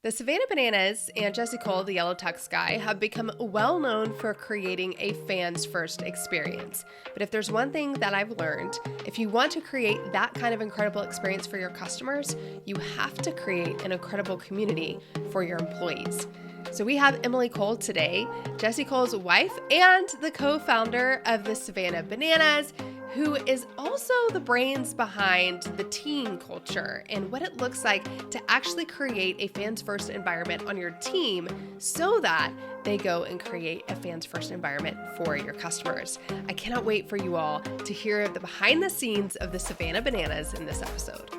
The Savannah Bananas and Jesse Cole, the Yellow Tux guy, have become well known for creating a fans first experience. But if there's one thing that I've learned, if you want to create that kind of incredible experience for your customers, you have to create an incredible community for your employees. So we have Emily Cole today, Jesse Cole's wife and the co-founder of the Savannah Bananas, who is also the brains behind the team culture and what it looks like to actually create a fans first environment on your team so that they go and create a fans first environment for your customers. I cannot wait for you all to hear the behind the scenes of the Savannah Bananas in this episode.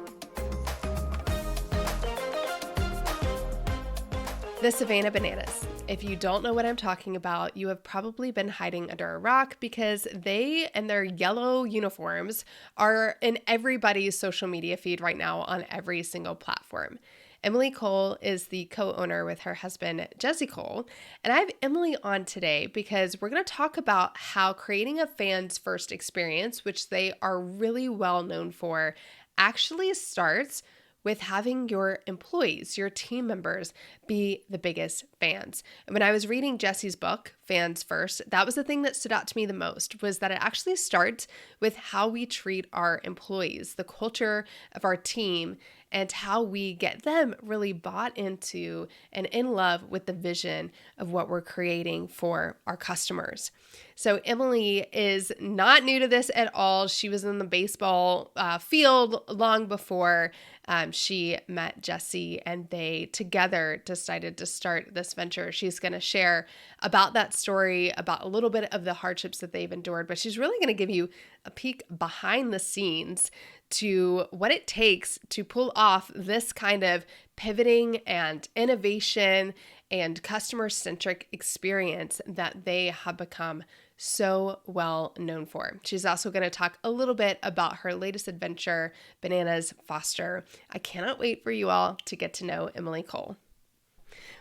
The Savannah Bananas. If you don't know what I'm talking about, you have probably been hiding under a rock because they and their yellow uniforms are in everybody's social media feed right now on every single platform. Emily Cole is the co-owner with her husband, Jesse Cole, and I have Emily on today because we're going to talk about how creating a fans first experience, which they are really well known for, actually starts with having your employees, your team members, be the biggest fans. And when I was reading Jesse's book, Fans First, that was the thing that stood out to me the most, was that it actually starts with how we treat our employees, the culture of our team, and how we get them really bought into and in love with the vision of what we're creating for our customers. So Emily is not new to this at all. She was in the baseball field long before she met Jesse, and they together decided to start this venture. She's going to share about that story, about a little bit of the hardships that they've endured, but she's really going to give you a peek behind the scenes to what it takes to pull off this kind of pivoting and innovation and customer-centric experience that they have become so well known for. She's also going to talk a little bit about her latest adventure, Bananas Foster. I cannot wait for you all to get to know Emily Cole.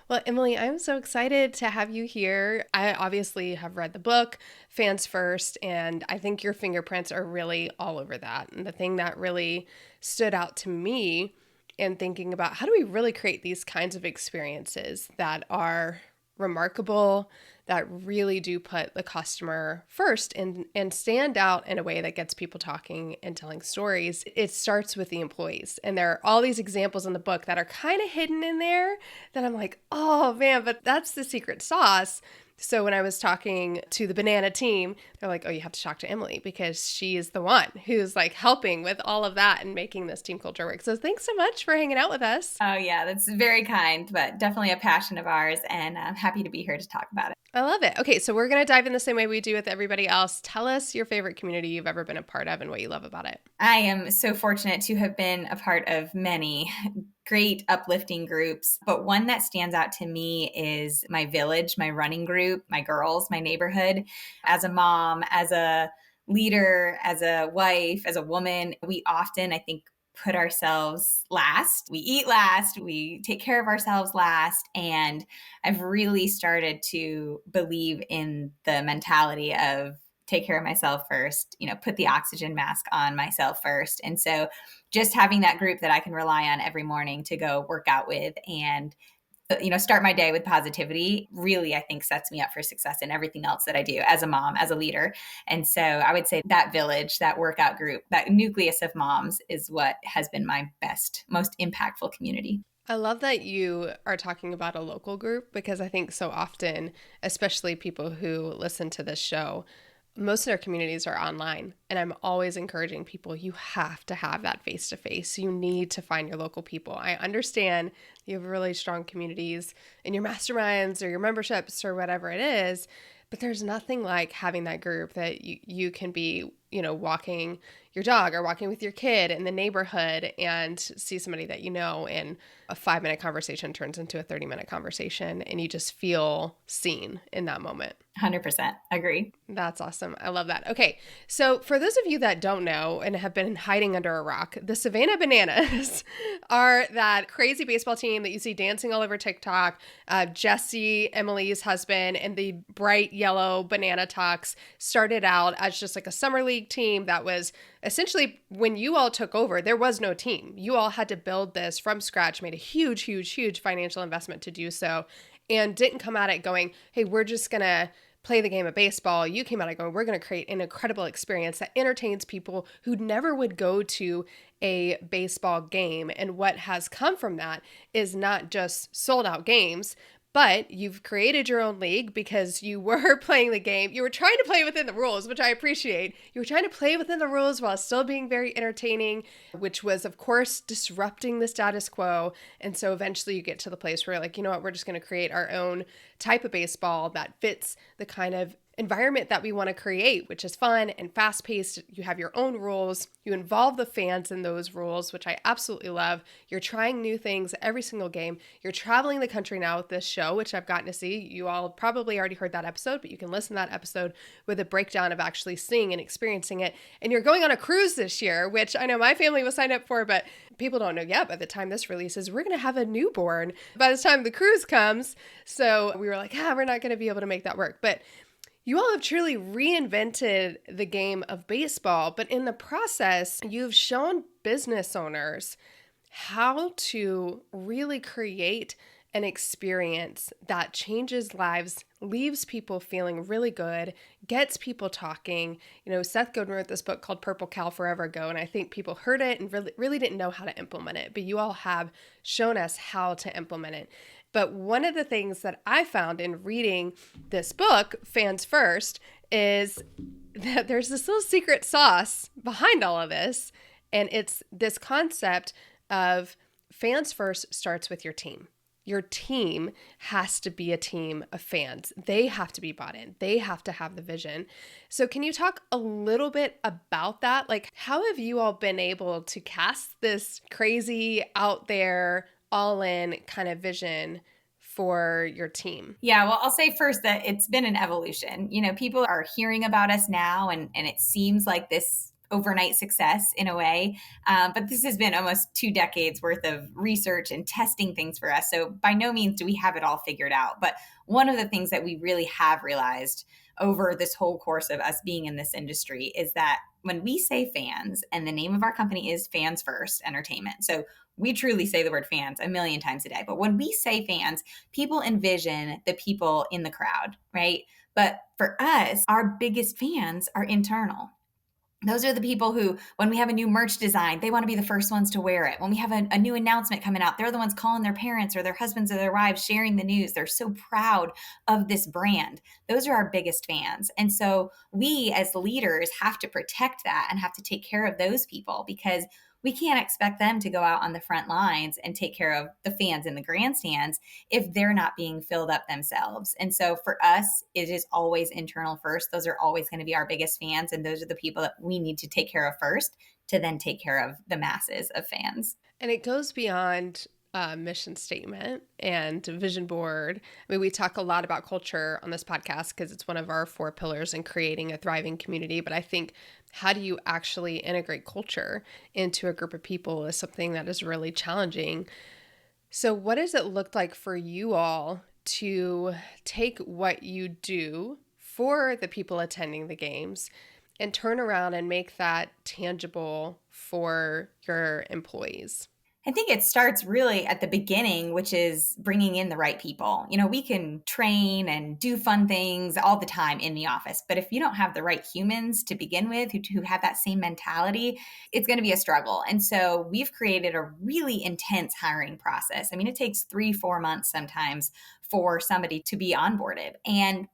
Well, Emily, I'm so excited to have you here. I obviously have read the book, Fans First, and I think your fingerprints are really all over that. And the thing that really stood out to me in thinking about how do we really create these kinds of experiences that are remarkable, that really do put the customer first and stand out in a way that gets people talking and telling stories. It starts with the employees. And there are all these examples in the book that are kind of hidden in there that I'm like, oh man, but that's the secret sauce. So when I was talking to the banana team, they're like, oh, you have to talk to Emily because she is the one who's like helping with all of that and making this team culture work. So thanks so much for hanging out with us. Oh yeah, that's very kind, but definitely a passion of ours, and I'm happy to be here to talk about it. I love it. Okay, so we're going to dive in the same way we do with everybody else. Tell us your favorite community you've ever been a part of and what you love about it. I am so fortunate to have been a part of many great uplifting groups, but one that stands out to me is my village, my running group, my girls, my neighborhood. As a mom, as a leader, as a wife, as a woman, we often, I think, put ourselves last. We eat last. We take care of ourselves last. And I've really started to believe in the mentality of take care of myself first, put the oxygen mask on myself first. And so just having that group that I can rely on every morning to go work out with and start my day with positivity really, I think, sets me up for success in everything else that I do as a mom, as a leader. And so I would say that village, that workout group, that nucleus of moms is what has been my best, most impactful community. I love that you are talking about a local group because I think so often, especially people who listen to this show, most of their communities are online. And I'm always encouraging people, you have to have that face-to-face. You need to find your local people. I understand you have really strong communities in your masterminds or your memberships or whatever it is, but there's nothing like having that group that you can be, walking your dog or walking with your kid in the neighborhood and see somebody that and a 5-minute conversation turns into a 30-minute conversation and you just feel seen in that moment. 100% agree. That's awesome. I love that. Okay. So for those of you that don't know and have been hiding under a rock, the Savannah Bananas are that crazy baseball team that you see dancing all over TikTok. Jesse, Emily's husband, and the bright yellow banana tux started out as just like a summer league team that was essentially, when you all took over, there was no team. You all had to build this from scratch, made a huge, huge, huge financial investment to do so, and didn't come at it going, hey, we're just going to play the game of baseball. You came at it going, we're going to create an incredible experience that entertains people who never would go to a baseball game. And what has come from that is not just sold out games, but you've created your own league because you were playing the game. You were trying to play within the rules, which I appreciate. You were trying to play within the rules while still being very entertaining, which was, of course, disrupting the status quo. And so eventually you get to the place where you're like, you know what, we're just going to create our own type of baseball that fits the kind of environment that we want to create, which is fun and fast paced. You have your own rules. You involve the fans in those rules, which I absolutely love. You're trying new things every single game. You're traveling the country now with this show, which I've gotten to see. You all probably already heard that episode, but you can listen to that episode with a breakdown of actually seeing and experiencing it. And you're going on a cruise this year, which I know my family was signed up for, but people don't know yet. By the time this releases, we're going to have a newborn by the time the cruise comes. So we were like, we're not going to be able to make that work. But you all have truly reinvented the game of baseball, but in the process, you've shown business owners how to really create an experience that changes lives, leaves people feeling really good, gets people talking. You know, Seth Godin wrote this book called Purple Cow forever ago, and I think people heard it and really didn't know how to implement it, but you all have shown us how to implement it. But one of the things that I found in reading this book, Fans First, is that there's this little secret sauce behind all of this. And it's this concept of fans first starts with your team. Your team has to be a team of fans. They have to be bought in. They have to have the vision. So can you talk a little bit about that? Like, how have you all been able to cast this crazy out there all in kind of vision for your team? Yeah, well, I'll say first that it's been an evolution. You know, people are hearing about us now, and it seems like this overnight success in a way. But this has been almost 2 decades worth of research and testing things for us. So by no means do we have it all figured out. But one of the things that we really have realized over this whole course of us being in this industry is that when we say fans, and the name of our company is Fans First Entertainment. So we truly say the word fans a million times a day. But when we say fans, people envision the people in the crowd, right? But for us, our biggest fans are internal. Those are the people who, when we have a new merch design, they want to be the first ones to wear it. When we have a new announcement coming out, they're the ones calling their parents or their husbands or their wives, sharing the news. They're so proud of this brand. Those are our biggest fans. And so we as leaders have to protect that and have to take care of those people, because we can't expect them to go out on the front lines and take care of the fans in the grandstands if they're not being filled up themselves. And so for us, it is always internal first. Those are always going to be our biggest fans. And those are the people that we need to take care of first to then take care of the masses of fans. And it goes beyond mission statement and vision board. I mean, we talk a lot about culture on this podcast because it's one of our 4 pillars in creating a thriving community. But I think, how do you actually integrate culture into a group of people is something that is really challenging. So what does it look like for you all to take what you do for the people attending the games and turn around and make that tangible for your employees? I think it starts really at the beginning, which is bringing in the right people. You know, we can train and do fun things all the time in the office, but if you don't have the right humans to begin with who have that same mentality, it's going to be a struggle. And so we've created a really intense hiring process. I mean, it takes 3-4 months sometimes for somebody to be onboarded. And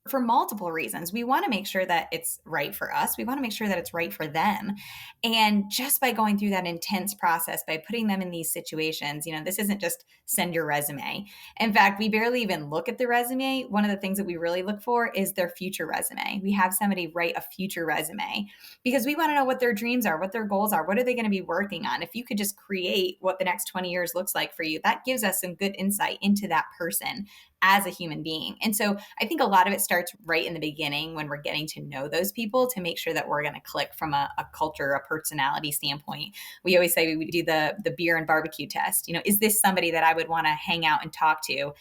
for multiple reasons. We want to make sure that it's right for us. We want to make sure that it's right for them. And just by going through that intense process, by putting them in these situations, you know, this isn't just send your resume. In fact, we barely even look at the resume. One of the things that we really look for is their future resume. We have somebody write a future resume because we want to know what their dreams are, what their goals are, what are they going to be working on. If you could just create what the next 20 years looks like for you, that gives us some good insight into that person as a human being. And so I think a lot of it starts right in the beginning when we're getting to know those people to make sure that we're going to click from a culture, a personality standpoint. We always say we do the beer and barbecue test. You know, is this somebody that I would want to hang out and talk to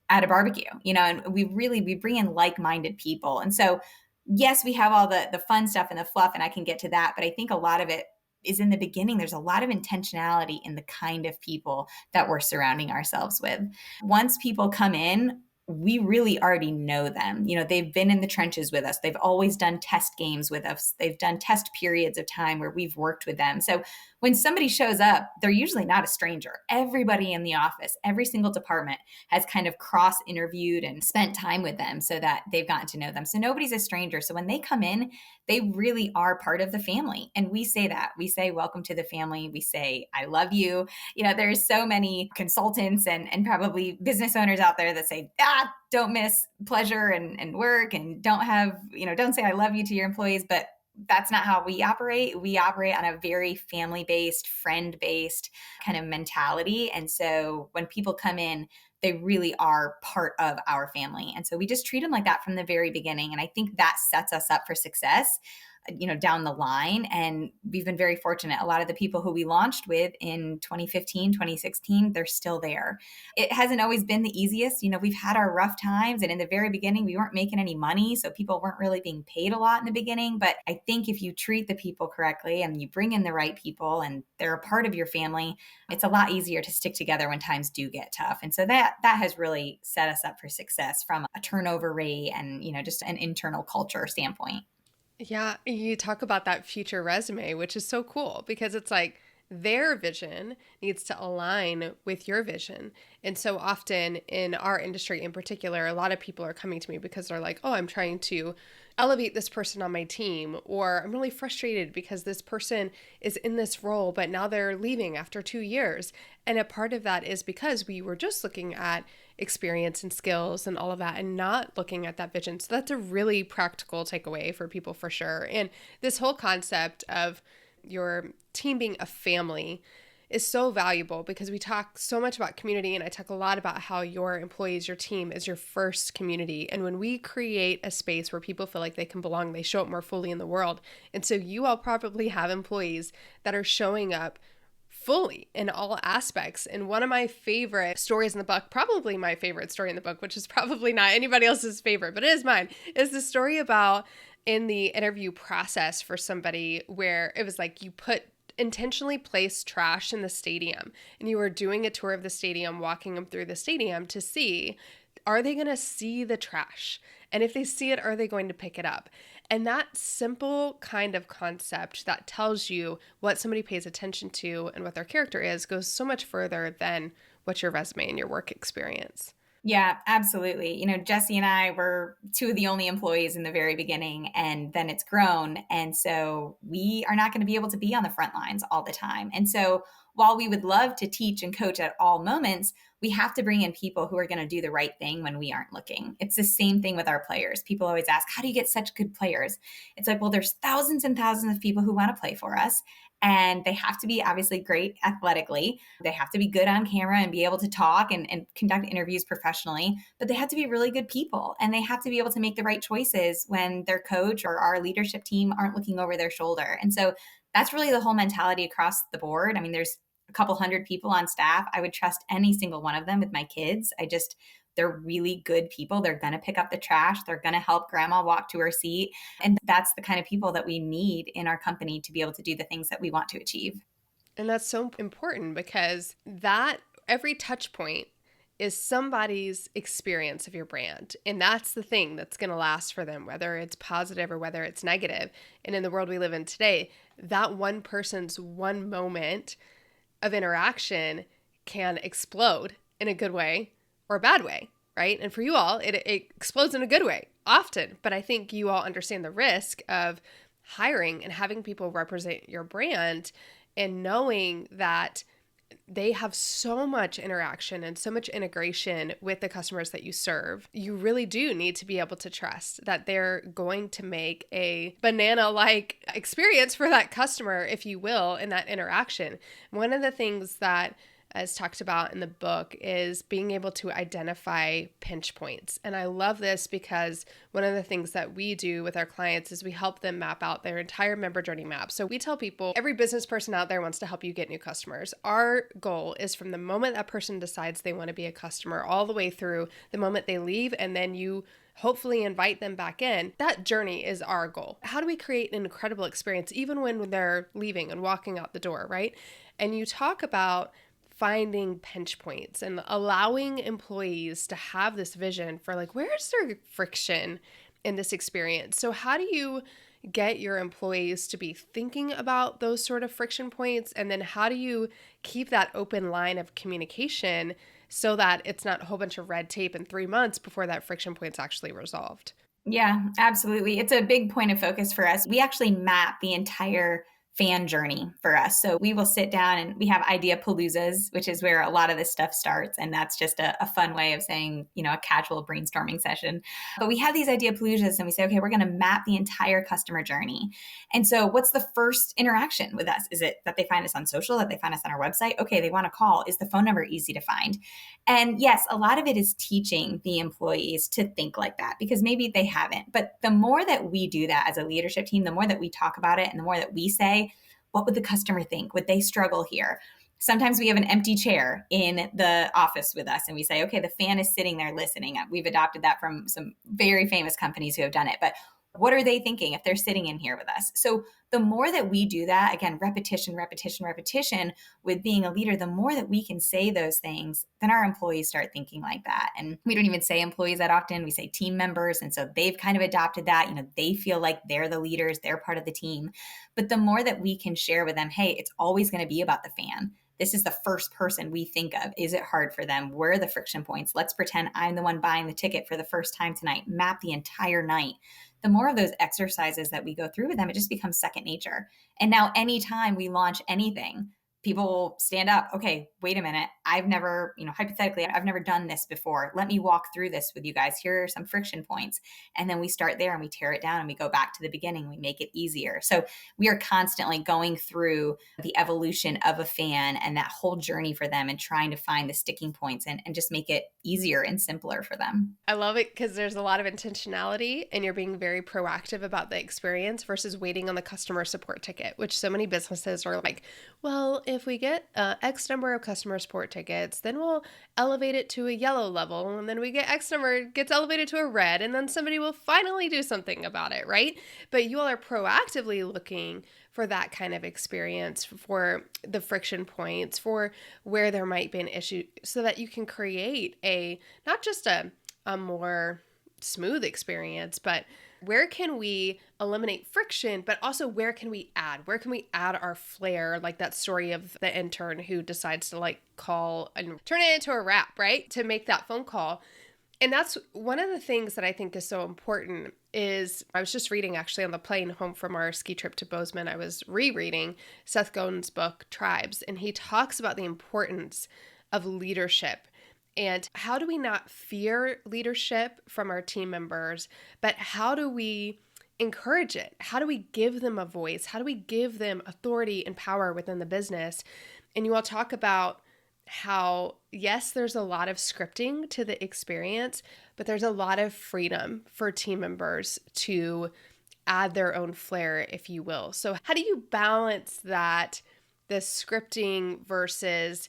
at a barbecue? You know, and we bring in like-minded people. And so yes, we have all the fun stuff and the fluff, and I can get to that. But I think a lot of it is in the beginning. There's a lot of intentionality in the kind of people that we're surrounding ourselves with. Once people come in, we really already know them. You know, they've been in the trenches with us. They've always done test games with us. They've done test periods of time where we've worked with them. So when somebody shows up, they're usually not a stranger. Everybody in the office, every single department has kind of cross interviewed and spent time with them so that they've gotten to know them. So nobody's a stranger. So when they come in, they really are part of the family. And we say that. We say, welcome to the family. We say, I love you. You know, there's so many consultants and probably business owners out there that say, don't miss pleasure and work, and don't say I love you to your employees. But that's not how we operate. We operate on a very family-based, friend-based kind of mentality. And so when people come in, they really are part of our family. And so we just treat them like that from the very beginning. And I think that sets us up for success, down the line. And we've been very fortunate. A lot of the people who we launched with in 2015, 2016, they're still there. It hasn't always been the easiest. We've had our rough times. And in the very beginning, we weren't making any money. So people weren't really being paid a lot in the beginning. But I think if you treat the people correctly and you bring in the right people and they're a part of your family, it's a lot easier to stick together when times do get tough. And so that has really set us up for success from a turnover rate and, just an internal culture standpoint. Yeah, you talk about that future resume, which is so cool because it's like their vision needs to align with your vision. And so often in our industry in particular, a lot of people are coming to me because they're like, oh, I'm trying to elevate this person on my team, or I'm really frustrated because this person is in this role, but now they're leaving after 2 years. And a part of that is because we were just looking at experience and skills and all of that and not looking at that vision. So that's a really practical takeaway for people for sure. And this whole concept of your team being a family is so valuable because we talk so much about community, and I talk a lot about how your employees, your team is your first community. And when we create a space where people feel like they can belong, they show up more fully in the world. And so you all probably have employees that are showing up fully in all aspects. And one of my favorite stories in the book, probably my favorite story in the book, which is probably not anybody else's favorite, but it is mine, is the story about in the interview process for somebody where it was like you intentionally placed trash in the stadium and you were doing a tour of the stadium, walking them through the stadium to see, are they going to see the trash? And if they see it, are they going to pick it up? And that simple kind of concept that tells you what somebody pays attention to and what their character is goes so much further than what's your resume and your work experience. Yeah, absolutely. Jesse and I were two of the only employees in the very beginning, and then it's grown. And so we are not going to be able to be on the front lines all the time. And so while we would love to teach and coach at all moments, we have to bring in people who are going to do the right thing when we aren't looking. It's the same thing with our players. People always ask, how do you get such good players? It's like, well, there's thousands and thousands of people who want to play for us. And they have to be obviously great athletically. They have to be good on camera and be able to talk and conduct interviews professionally. But they have to be really good people. And they have to be able to make the right choices when their coach or our leadership team aren't looking over their shoulder. And so that's really the whole mentality across the board. I mean, there's a couple hundred people on staff. I would trust any single one of them with my kids. They're really good people. They're going to pick up the trash. They're going to help grandma walk to her seat. And that's the kind of people that we need in our company to be able to do the things that we want to achieve. And that's so important because that every touch point is somebody's experience of your brand. And that's the thing that's going to last for them, whether it's positive or whether it's negative. And in the world we live in today, that one person's one moment of interaction can explode in a good way or a bad way, right? And for you all, it explodes in a good way often. But I think you all understand the risk of hiring and having people represent your brand and knowing that they have so much interaction and so much integration with the customers that you serve. You really do need to be able to trust that they're going to make a banana-like experience for that customer, if you will, in that interaction. One of the things that as talked about in the book, is being able to identify pinch points. And I love this because one of the things that we do with our clients is we help them map out their entire member journey map. So we tell people, every business person out there wants to help you get new customers. Our goal is from the moment that person decides they want to be a customer all the way through the moment they leave, and then you hopefully invite them back in. That journey is our goal. How do we create an incredible experience even when they're leaving and walking out the door, right? And you talk about finding pinch points and allowing employees to have this vision for like, where's there friction in this experience? So how do you get your employees to be thinking about those sort of friction points? And then how do you keep that open line of communication so that it's not a whole bunch of red tape in 3 months before that friction point's actually resolved? Yeah, absolutely. It's a big point of focus for us. We actually map the entire fan journey for us. So we will sit down and we have idea paloozas, which is where a lot of this stuff starts. And that's just a fun way of saying, a casual brainstorming session. But we have these idea paloozas and we say, okay, we're going to map the entire customer journey. And so what's the first interaction with us? Is it that they find us on social, that they find us on our website? Okay, they want to call. Is the phone number easy to find? And yes, a lot of it is teaching the employees to think like that because maybe they haven't. But the more that we do that as a leadership team, the more that we talk about it and the more that we say, what would the customer think? Would they struggle here? Sometimes we have an empty chair in the office with us and we say, okay, the fan is sitting there listening. We've adopted that from some very famous companies who have done it. But what are they thinking if they're sitting in here with us? So the more that we do that, again, repetition, repetition, repetition with being a leader, the more that we can say those things, then our employees start thinking like that. And we don't even say employees that often, we say team members. And so they've kind of adopted that, they feel like they're the leaders, they're part of the team. But the more that we can share with them, hey, it's always going to be about the fan. This is the first person we think of. Is it hard for them? Where are the friction points? Let's pretend I'm the one buying the ticket for the first time tonight. Map the entire night. The more of those exercises that we go through with them, it just becomes second nature. And now anytime we launch anything, people will stand up. Okay, wait a minute. I've never, hypothetically, I've never done this before. Let me walk through this with you guys. Here are some friction points. And then we start there and we tear it down and we go back to the beginning. We make it easier. So we are constantly going through the evolution of a fan and that whole journey for them and trying to find the sticking points and just make it easier and simpler for them. I love it because there's a lot of intentionality and you're being very proactive about the experience versus waiting on the customer support ticket, which so many businesses are like, well, if we get X number of customer support tickets, then we'll elevate it to a yellow level. And then we get X number gets elevated to a red. And then somebody will finally do something about it, right? But you all are proactively looking for that kind of experience, for the friction points, for where there might be an issue, so that you can create not just a more smooth experience, but where can we eliminate friction, but also where can we add? Where can we add our flair, like that story of the intern who decides to call and turn it into a rap, right? To make that phone call. And that's one of the things that I think is so important is I was just reading actually on the plane home from our ski trip to Bozeman. I was rereading Seth Godin's book, Tribes, and he talks about the importance of leadership. And how do we not fear leadership from our team members, but how do we encourage it? How do we give them a voice? How do we give them authority and power within the business? And you all talk about how, yes, there's a lot of scripting to the experience, but there's a lot of freedom for team members to add their own flair, if you will. So how do you balance that, the scripting versus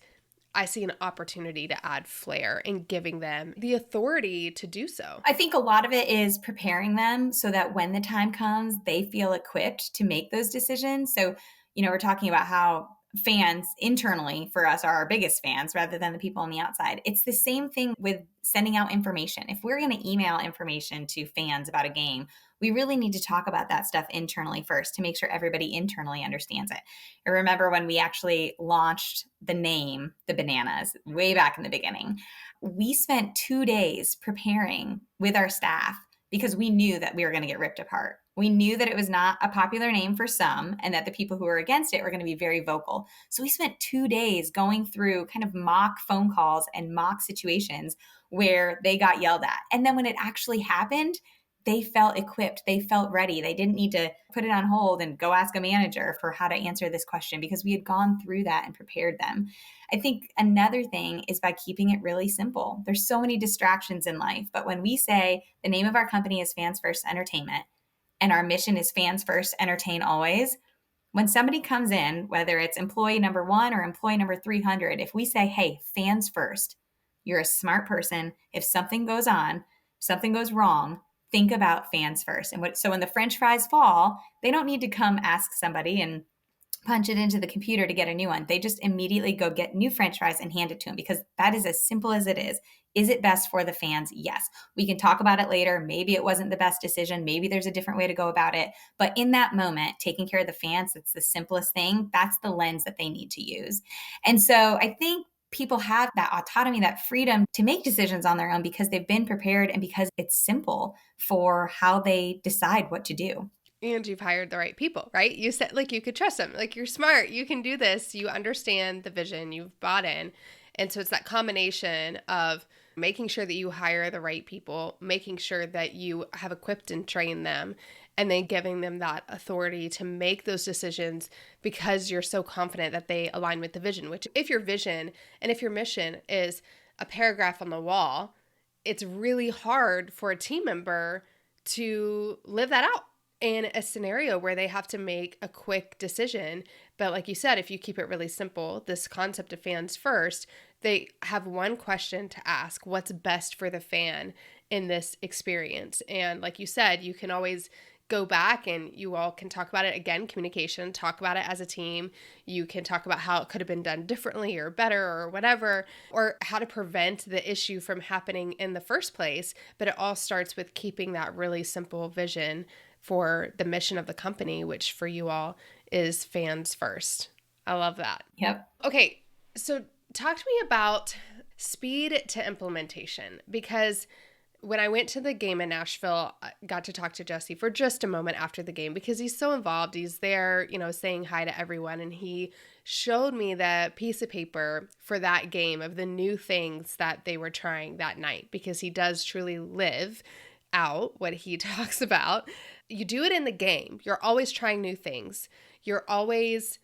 I see an opportunity to add flair and giving them the authority to do so? I think a lot of it is preparing them so that when the time comes, they feel equipped to make those decisions. So, we're talking about how fans internally for us are our biggest fans rather than the people on the outside. It's the same thing with sending out information. If we're going to email information to fans about a game, we really need to talk about that stuff internally first to make sure everybody internally understands it. I remember when we actually launched the name, the Bananas, way back in the beginning, we spent 2 days preparing with our staff because we knew that we were going to get ripped apart. We knew that it was not a popular name for some and that the people who were against it were going to be very vocal. So we spent 2 days going through kind of mock phone calls and mock situations where they got yelled at. And then when it actually happened, they felt equipped. They felt ready. They didn't need to put it on hold and go ask a manager for how to answer this question because we had gone through that and prepared them. I think another thing is by keeping it really simple. There's so many distractions in life, but when we say the name of our company is Fans First Entertainment and our mission is Fans First, Entertain Always, when somebody comes in, whether it's employee number 1 or employee number 300, if we say, hey, fans first, you're a smart person. If something goes on, something goes wrong, think about fans first. So when the French fries fall, they don't need to come ask somebody and punch it into the computer to get a new one. They just immediately go get new French fries and hand it to them because that is as simple as it is. Is it best for the fans? Yes. We can talk about it later. Maybe it wasn't the best decision. Maybe there's a different way to go about it. But in that moment, taking care of the fans, it's the simplest thing. That's the lens that they need to use. And so I think people have that autonomy, that freedom to make decisions on their own because they've been prepared and because it's simple for how they decide what to do. And you've hired the right people, right? You said like you could trust them. Like you're smart. You can do this. You understand the vision. You've bought in. And so it's that combination of making sure that you hire the right people, making sure that you have equipped and trained them, and then giving them that authority to make those decisions because you're so confident that they align with the vision. Which if your vision and if your mission is a paragraph on the wall, it's really hard for a team member to live that out in a scenario where they have to make a quick decision. But like you said, if you keep it really simple, this concept of fans first, they have one question to ask: what's best for the fan in this experience? And like you said, you can always go back and you all can talk about it again, communication, talk about it as a team. You can talk about how it could have been done differently or better or whatever, or how to prevent the issue from happening in the first place. But it all starts with keeping that really simple vision for the mission of the company, which for you all is fans first. I love that. Yep. Okay, so talk to me about speed to implementation, because when I went to the game in Nashville, I got to talk to Jesse for just a moment after the game because he's so involved. He's there, saying hi to everyone. And he showed me the piece of paper for that game of the new things that they were trying that night, because he does truly live out what he talks about. You do it in the game. You're always trying new things. You're always,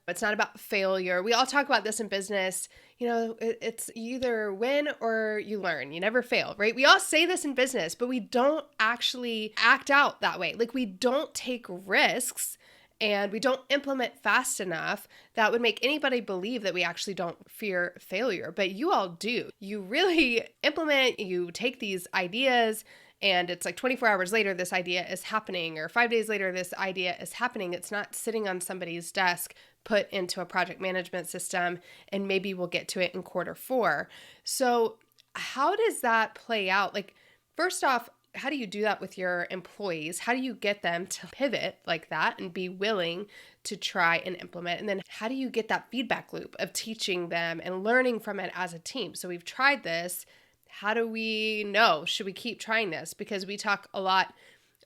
it's not about failure. We all talk about this in business. It's either win or you learn. You never fail, right? We all say this in business, but we don't actually act out that way. Like we don't take risks and we don't implement fast enough that would make anybody believe that we actually don't fear failure. But you all do. You really implement, you take these ideas, and it's like 24 hours later, this idea is happening, or 5 days later, this idea is happening. It's not sitting on somebody's desk, put into a project management system, and maybe we'll get to it in Q4. So how does that play out? Like, first off, how do you do that with your employees? How do you get them to pivot like that and be willing to try and implement? And then how do you get that feedback loop of teaching them and learning from it as a team? So we've tried this. How do we know? Should we keep trying this? Because we talk a lot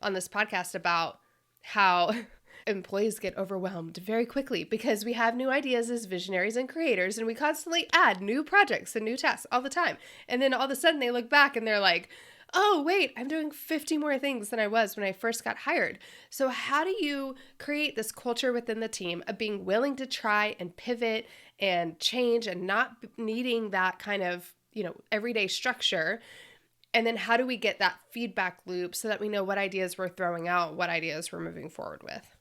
on this podcast about how employees get overwhelmed very quickly because we have new ideas as visionaries and creators, and we constantly add new projects and new tasks all the time. And then all of a sudden they look back and they're like, oh, wait, I'm doing 50 more things than I was when I first got hired. So how do you create this culture within the team of being willing to try and pivot and change and not needing that kind of everyday structure? And then how do we get that feedback loop so that we know what ideas we're throwing out, what ideas we're moving forward with?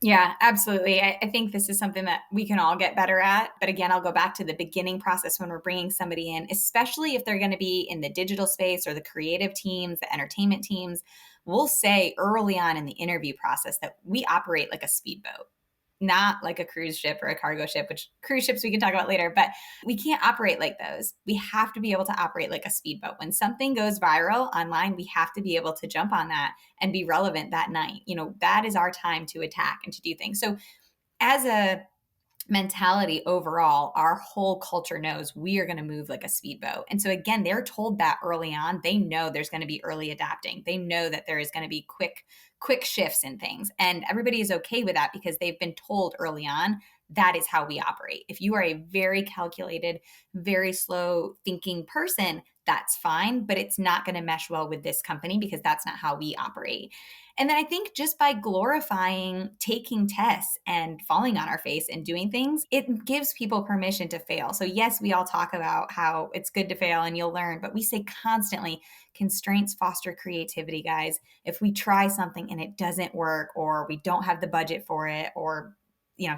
Yeah, absolutely. I think this is something that we can all get better at. But again, I'll go back to the beginning process when we're bringing somebody in, especially if they're going to be in the digital space or the creative teams, the entertainment teams. We'll say early on in the interview process that we operate like a speedboat, not like a cruise ship or a cargo ship, which cruise ships we can talk about later, but we can't operate like those. We have to be able to operate like a speedboat. When something goes viral online, we have to be able to jump on that and be relevant that night. That is our time to attack and to do things. So as a mentality overall, our whole culture knows we are going to move like a speedboat. And so again, they're told that early on. They know there's going to be early adapting. They know that there is going to be quick shifts in things. And everybody is okay with that because they've been told early on that is how we operate. If you are a very calculated, very slow thinking person, that's fine, but it's not going to mesh well with this company because that's not how we operate. And then I think just by glorifying taking tests and falling on our face and doing things, it gives people permission to fail. So yes, we all talk about how it's good to fail and you'll learn, but we say constantly constraints foster creativity, guys. If we try something and it doesn't work, or we don't have the budget for it, or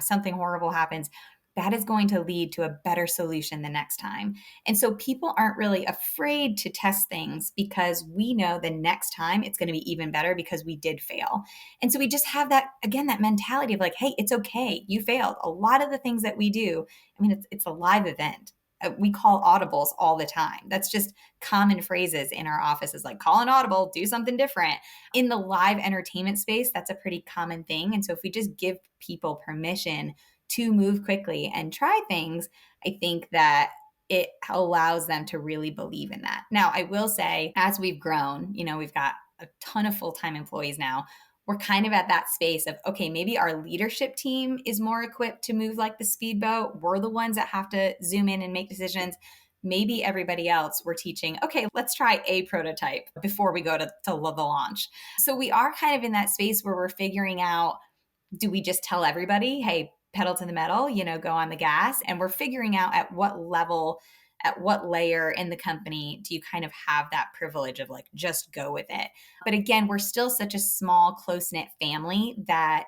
something horrible happens, that is going to lead to a better solution the next time. And so people aren't really afraid to test things because we know the next time it's going to be even better because we did fail. And so we just have that, again, that mentality of like, hey, it's okay. You failed. A lot of the things that we do, I mean, it's a live event. We call audibles all the time. That's just common phrases in our offices, like call an audible, do something different. In the live entertainment space, that's a pretty common thing. And so if we just give people permission to move quickly and try things, I think that it allows them to really believe in that. Now, I will say, as we've grown, we've got a ton of full-time employees now. We're kind of at that space of, okay, maybe our leadership team is more equipped to move like the speedboat. We're the ones that have to zoom in and make decisions. Maybe everybody else we're teaching, okay, let's try a prototype before we go to the launch. So we are kind of in that space where we're figuring out, do we just tell everybody, hey, pedal to the metal, go on the gas? And we're figuring out at what level, at what layer in the company do you kind of have that privilege of like, just go with it. But again, we're still such a small, close-knit family that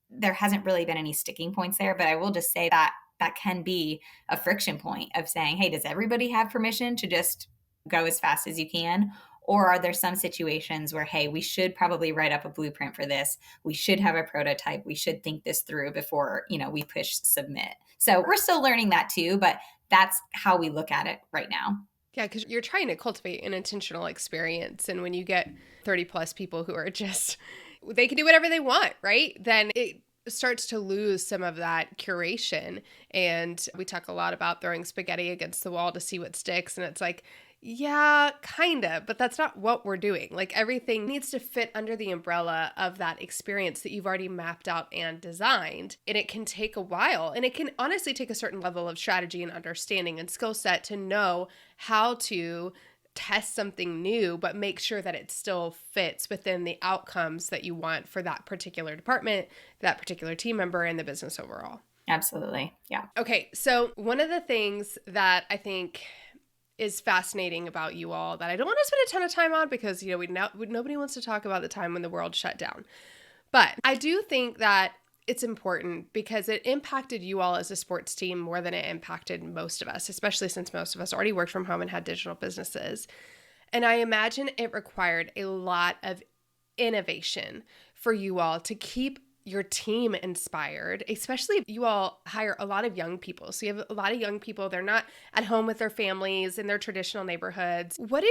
there hasn't really been any sticking points there. But I will just say that that can be a friction point of saying, hey, does everybody have permission to just go as fast as you can? Or are there some situations where, hey, we should probably write up a blueprint for this. We should have a prototype. We should think this through before, we push submit. So we're still learning that too, but that's how we look at it right now. Yeah, because you're trying to cultivate an intentional experience. And when you get 30 plus people who are just, they can do whatever they want, right? Then it starts to lose some of that curation. And we talk a lot about throwing spaghetti against the wall to see what sticks. And it's like, yeah, kind of, but that's not what we're doing. Like everything needs to fit under the umbrella of that experience that you've already mapped out and designed. And it can take a while, and it can honestly take a certain level of strategy and understanding and skill set to know how to test something new, but make sure that it still fits within the outcomes that you want for that particular department, that particular team member, and the business overall. Absolutely. Yeah. Okay. So one of the things that I think is fascinating about you all that I don't want to spend a ton of time on because, nobody wants to talk about the time when the world shut down. But I do think that it's important because it impacted you all as a sports team more than it impacted most of us, especially since most of us already worked from home and had digital businesses. And I imagine it required a lot of innovation for you all to keep your team inspired, especially if you all hire a lot of young people. So you have a lot of young people, they're not at home with their families in their traditional neighborhoods. What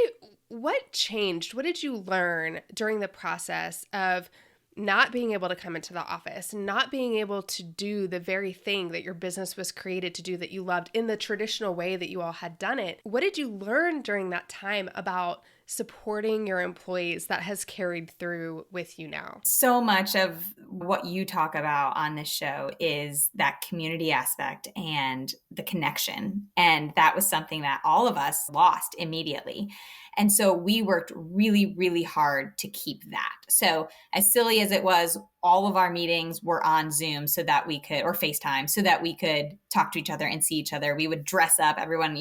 changed? What did you learn during the process of not being able to come into the office, not being able to do the very thing that your business was created to do that you loved in the traditional way that you all had done it? What did you learn during that time about supporting your employees that has carried through with you now? So much of what you talk about on this show is that community aspect and the connection. And that was something that all of us lost immediately. And so we worked really, really hard to keep that. So as silly as it was, all of our meetings were on Zoom so that we could, or FaceTime, so that we could talk to each other and see each other. We would dress up, everyone,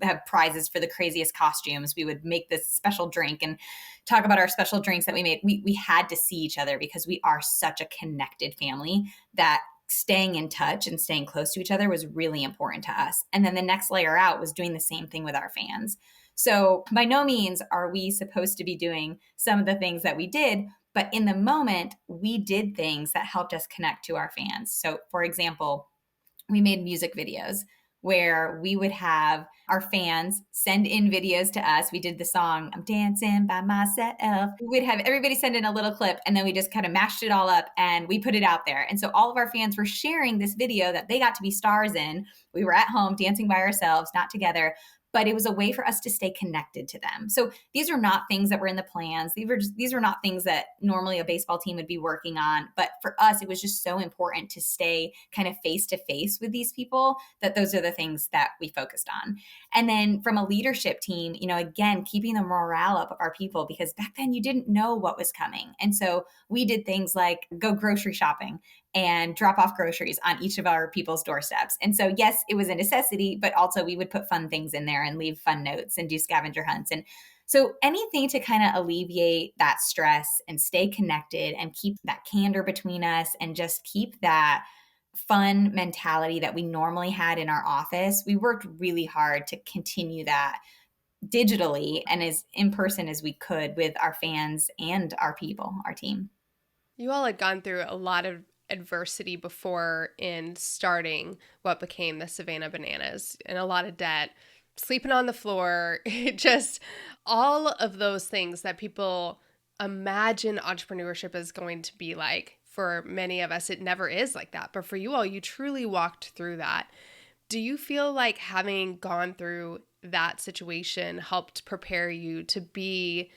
have prizes for the craziest costumes. We would make this special drink and talk about our special drinks that we made. We had to see each other because we are such a connected family that staying in touch and staying close to each other was really important to us. And then the next layer out was doing the same thing with our fans. So by no means are we supposed to be doing some of the things that we did, but in the moment, we did things that helped us connect to our fans. So for example, we made music videos where we would have our fans send in videos to us. We did the song, I'm dancing by myself. We'd have everybody send in a little clip, and then we just kind of mashed it all up and we put it out there. And so all of our fans were sharing this video that they got to be stars in. We were at home dancing by ourselves, not together, but it was a way for us to stay connected to them. So these are not things that were in the plans. These are not things that normally a baseball team would be working on. But for us, it was just so important to stay kind of face to face with these people that those are the things that we focused on. And then from a leadership team, again, keeping the morale up of our people, because back then you didn't know what was coming. And so we did things like go grocery shopping and drop off groceries on each of our people's doorsteps. And so, yes, it was a necessity, but also we would put fun things in there and leave fun notes and do scavenger hunts. And so anything to kind of alleviate that stress and stay connected and keep that candor between us and just keep that fun mentality that we normally had in our office. We worked really hard to continue that digitally and as in person as we could with our fans and our people, our team. You all had gone through a lot of adversity before in starting what became the Savannah Bananas, and a lot of debt, sleeping on the floor, just all of those things that people imagine entrepreneurship is going to be like. For many of us, it never is like that. But for you all, you truly walked through that. Do you feel like having gone through that situation helped prepare you to be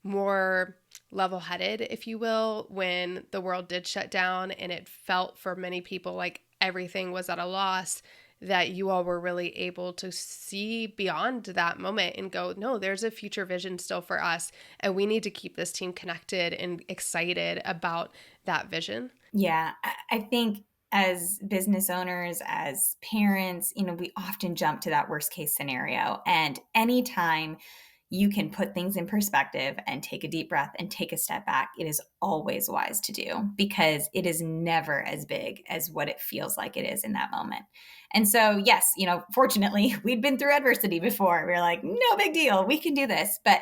more level-headed, if you will, when the world did shut down and it felt for many people like everything was at a loss, that you all were really able to see beyond that moment and go, no, there's a future vision still for us, and we need to keep this team connected and excited about that vision? Yeah, I think as business owners, as parents, we often jump to that worst case scenario. And anytime you can put things in perspective and take a deep breath and take a step back, it is always wise to do, because it is never as big as what it feels like it is in that moment. And so, yes, fortunately, we'd been through adversity before. We were like, no big deal, we can do this. But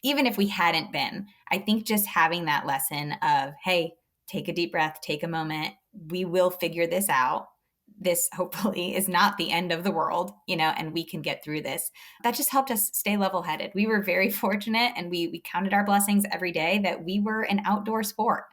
even if we hadn't been, I think just having that lesson of, hey, take a deep breath, take a moment, we will figure this out. This hopefully is not the end of the world, and we can get through this. That just helped us stay level headed. We were very fortunate, and we counted our blessings every day that we were an outdoor sport.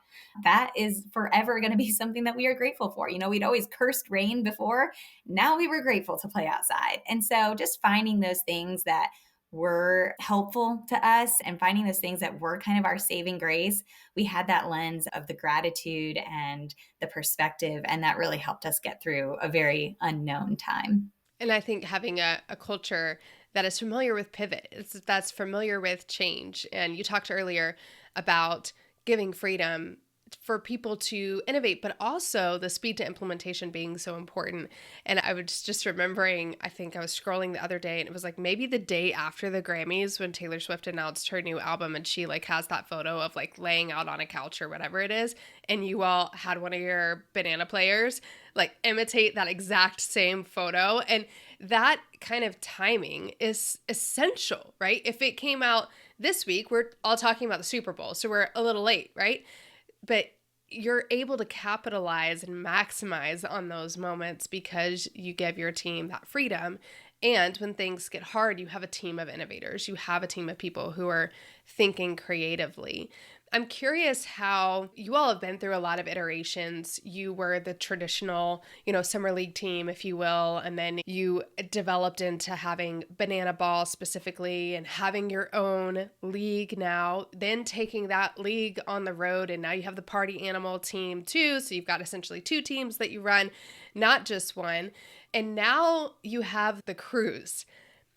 That is forever going to be something that we are grateful for. We'd always cursed rain before. Now we were grateful to play outside. And so just finding those things that were helpful to us and finding those things that were kind of our saving grace, we had that lens of the gratitude and the perspective, and that really helped us get through a very unknown time. And I think having a culture that is familiar with pivot, that's familiar with change. And you talked earlier about giving freedom for people to innovate, but also the speed to implementation being so important. And I was just remembering, I think I was scrolling the other day, and it was like maybe the day after the Grammys when Taylor Swift announced her new album, and she like has that photo of like laying out on a couch or whatever it is, and you all had one of your banana players like imitate that exact same photo. And that kind of timing is essential, right? If it came out this week, we're all talking about the Super Bowl, so we're a little late, right? But you're able to capitalize and maximize on those moments because you give your team that freedom. And when things get hard, you have a team of innovators. You have a team of people who are thinking creatively. I'm curious how you all have been through a lot of iterations. You were the traditional, summer league team, if you will, and then you developed into having Banana Ball specifically and having your own league now, then taking that league on the road, and now you have the party animal team too. So you've got essentially two teams that you run, not just one. And now you have the cruise.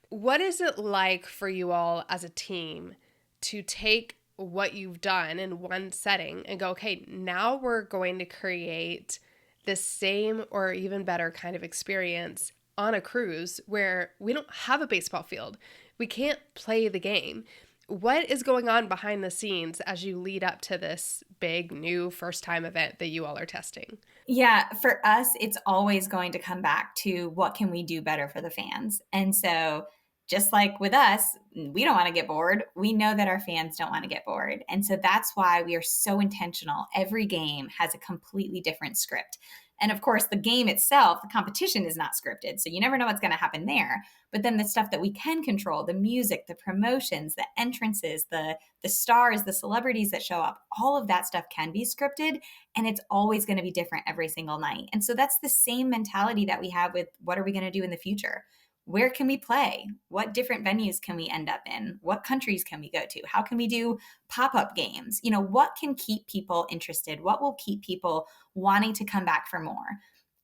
What is it like for you all as a team to take what you've done in one setting and go, okay, now we're going to create the same or even better kind of experience on a cruise where we don't have a baseball field. We can't play the game. What is going on behind the scenes as you lead up to this big new first time event that you all are testing? Yeah, for us, it's always going to come back to what can we do better for the fans. And so just like with us, we don't want to get bored. We know that our fans don't want to get bored. And so that's why we are so intentional. Every game has a completely different script. And of course, the game itself, the competition is not scripted. So you never know what's going to happen there. But then the stuff that we can control, the music, the promotions, the entrances, the stars, the celebrities that show up, all of that stuff can be scripted. And it's always going to be different every single night. And so that's the same mentality that we have with what are we going to do in the future? where can we play? What different venues can we end up in? What countries can we go to? How can we do pop-up games? What can keep people interested? What will keep people wanting to come back for more?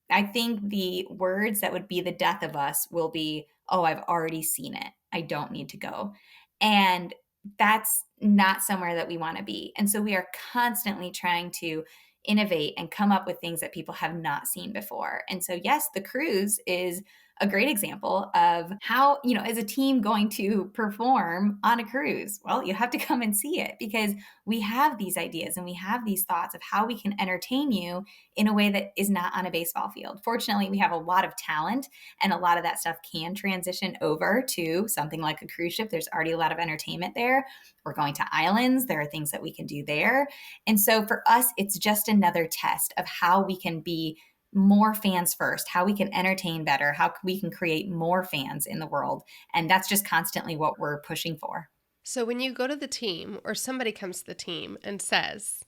I think the words that would be the death of us will be, oh, I've already seen it. I don't need to go. And that's not somewhere that we want to be. And so we are constantly trying to innovate and come up with things that people have not seen before. And so, yes, the cruise is a great example of how, as a team going to perform on a cruise. Well, you have to come and see it because we have these ideas and we have these thoughts of how we can entertain you in a way that is not on a baseball field. Fortunately, we have a lot of talent and a lot of that stuff can transition over to something like a cruise ship. There's already a lot of entertainment there. We're going to islands. There are things that we can do there. And so for us, it's just another test of how we can be more fans first, how we can entertain better, how we can create more fans in the world. And that's just constantly what we're pushing for. So when you go to the team or somebody comes to the team and says,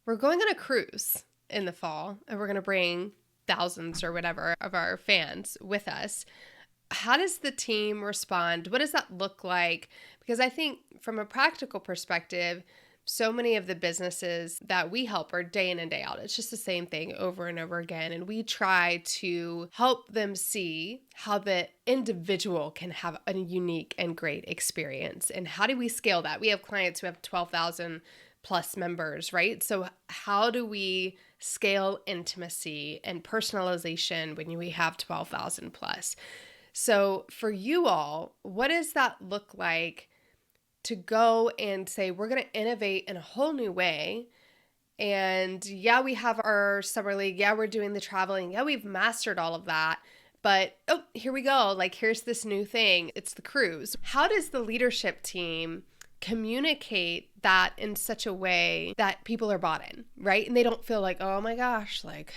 we're going on a cruise in the fall and we're going to bring thousands or whatever of our fans with us, how does the team respond? What does that look like? Because I think from a practical perspective, so many of the businesses that we help are day in and day out. It's just the same thing over and over again. And we try to help them see how the individual can have a unique and great experience. And how do we scale that? We have clients who have 12,000 plus members, right? So how do we scale intimacy and personalization when we have 12,000 plus? So for you all, what does that look like to go and say, we're going to innovate in a whole new way? And yeah, we have our summer league. Yeah, we're doing the traveling. Yeah, we've mastered all of that. But, oh, here we go. Like, here's this new thing. It's the cruise. How does the leadership team communicate that in such a way that people are bought in, right? And they don't feel like, oh my gosh, like,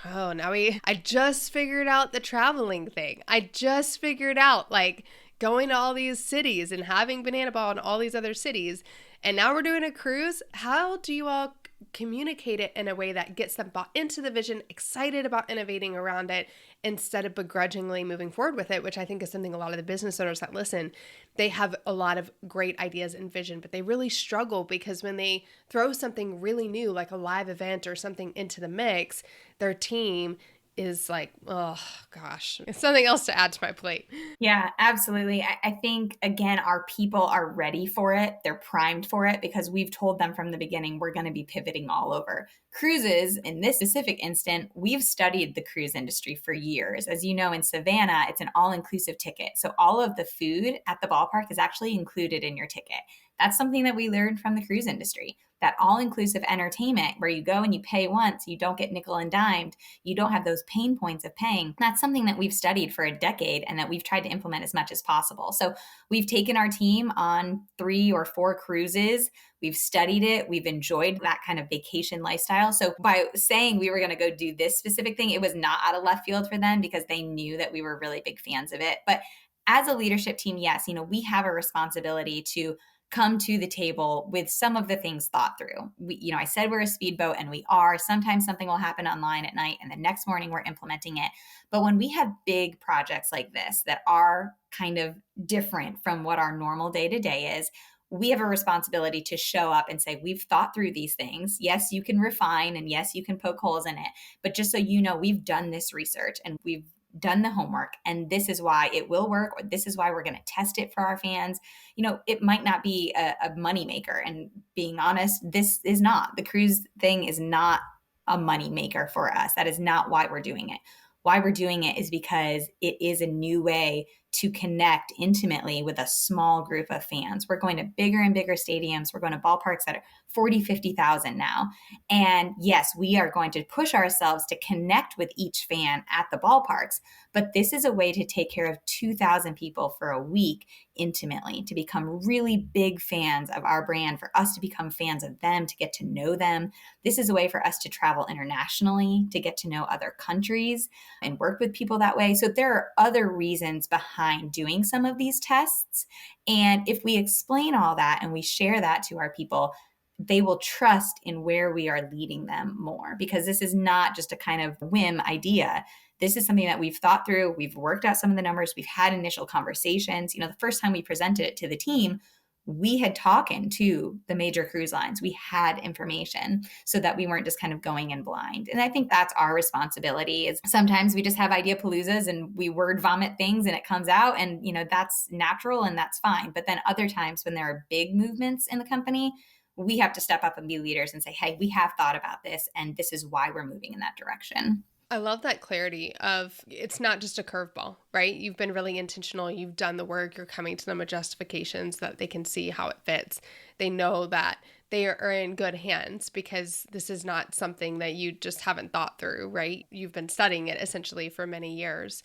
oh, I just figured out the traveling thing. I just figured out, like, going to all these cities and having Banana Ball in all these other cities. And now we're doing a cruise. How do you all communicate it in a way that gets them bought into the vision, excited about innovating around it, instead of begrudgingly moving forward with it, which I think is something a lot of the business owners that listen, they have a lot of great ideas and vision, but they really struggle because when they throw something really new, like a live event or something into the mix, their team is like, oh gosh, it's something else to add to my plate. Yeah, absolutely. I think, again, our people are ready for it. They're primed for it because we've told them from the beginning, we're going to be pivoting all over. Cruises, in this specific instant, we've studied the cruise industry for years. As you know, in Savannah, it's an all-inclusive ticket. So all of the food at the ballpark is actually included in your ticket. That's something that we learned from the cruise industry. That all-inclusive entertainment where you go and you pay once, you don't get nickel and dimed, you don't have those pain points of paying. That's something that we've studied for a decade and that we've tried to implement as much as possible. So we've taken our team on 3 or 4 cruises. We've studied it. We've enjoyed that kind of vacation lifestyle. So by saying we were going to go do this specific thing, it was not out of left field for them because they knew that we were really big fans of it. But as a leadership team, yes, we have a responsibility to come to the table with some of the things thought through. I said we're a speedboat and we are. Sometimes something will happen online at night and the next morning we're implementing it. But when we have big projects like this that are kind of different from what our normal day to day is, we have a responsibility to show up and say, we've thought through these things. Yes, you can refine and yes, you can poke holes in it. But just so you know, we've done this research and we've done the homework and this is why it will work, or this is why we're going to test it for our fans. It might not be a money maker, and being honest, this is not. The cruise thing is not a money maker for us. That is not why we're doing it. Why we're doing it is because it is a new way to connect intimately with a small group of fans. We're going to bigger and bigger stadiums. We're going to ballparks that are 40, 50,000 now. And yes, we are going to push ourselves to connect with each fan at the ballparks. But this is a way to take care of 2,000 people for a week intimately, to become really big fans of our brand, for us to become fans of them, to get to know them. This is a way for us to travel internationally, to get to know other countries and work with people that way. So there are other reasons behind doing some of these tests. And if we explain all that and we share that to our people, they will trust in where we are leading them more, because this is not just a kind of whim idea. this is something that we've thought through. We've worked out some of the numbers. We've had initial conversations. The first time we presented it to the team, we had talking to the major cruise lines. We had information so that we weren't just kind of going in blind. And I think that's our responsibility. Is sometimes we just have idea paloozas and we word vomit things and it comes out, and that's natural and that's fine. But then other times when there are big movements in the company, we have to step up and be leaders and say, hey, we have thought about this and this is why we're moving in that direction. I love that clarity of it's not just a curveball, right? You've been really intentional. You've done the work. You're coming to them with justifications that they can see how it fits. They know that they are in good hands because this is not something that you just haven't thought through, right? You've been studying it essentially for many years.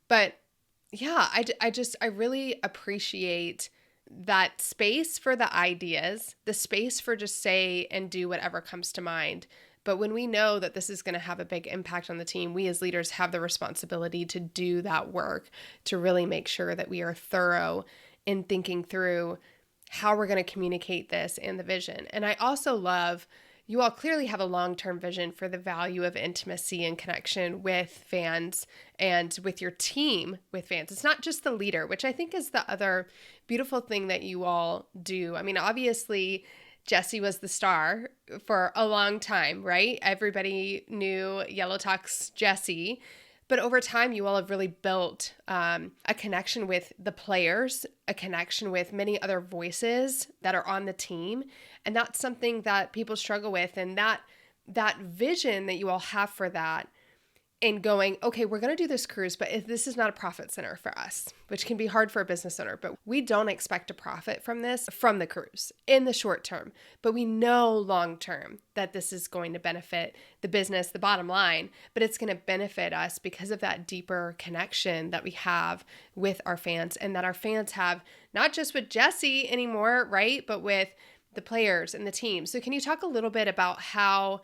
But yeah, I really appreciate that space for the ideas, the space for just say and do whatever comes to mind. But when we know that this is going to have a big impact on the team, we as leaders have the responsibility to do that work, to really make sure that we are thorough in thinking through how we're going to communicate this and the vision. And I also love, you all clearly have a long-term vision for the value of intimacy and connection with fans and with your team with fans. It's not just the leader, which I think is the other beautiful thing that you all do. I mean, obviously, Jessie was the star for a long time, right? Everybody knew Yellow Tux Jessie. But over time, you all have really built a connection with the players, a connection with many other voices that are on the team. And that's something that people struggle with. And that vision that you all have for that, and going, okay, we're going to do this cruise, but if this is not a profit center for us, which can be hard for a business owner, but we don't expect to profit from this, from the cruise in the short term, but we know long term that this is going to benefit the business, the bottom line, but it's going to benefit us because of that deeper connection that we have with our fans, and that our fans have not just with Jessie anymore, right, but with the players and the team. So can you talk a little bit about how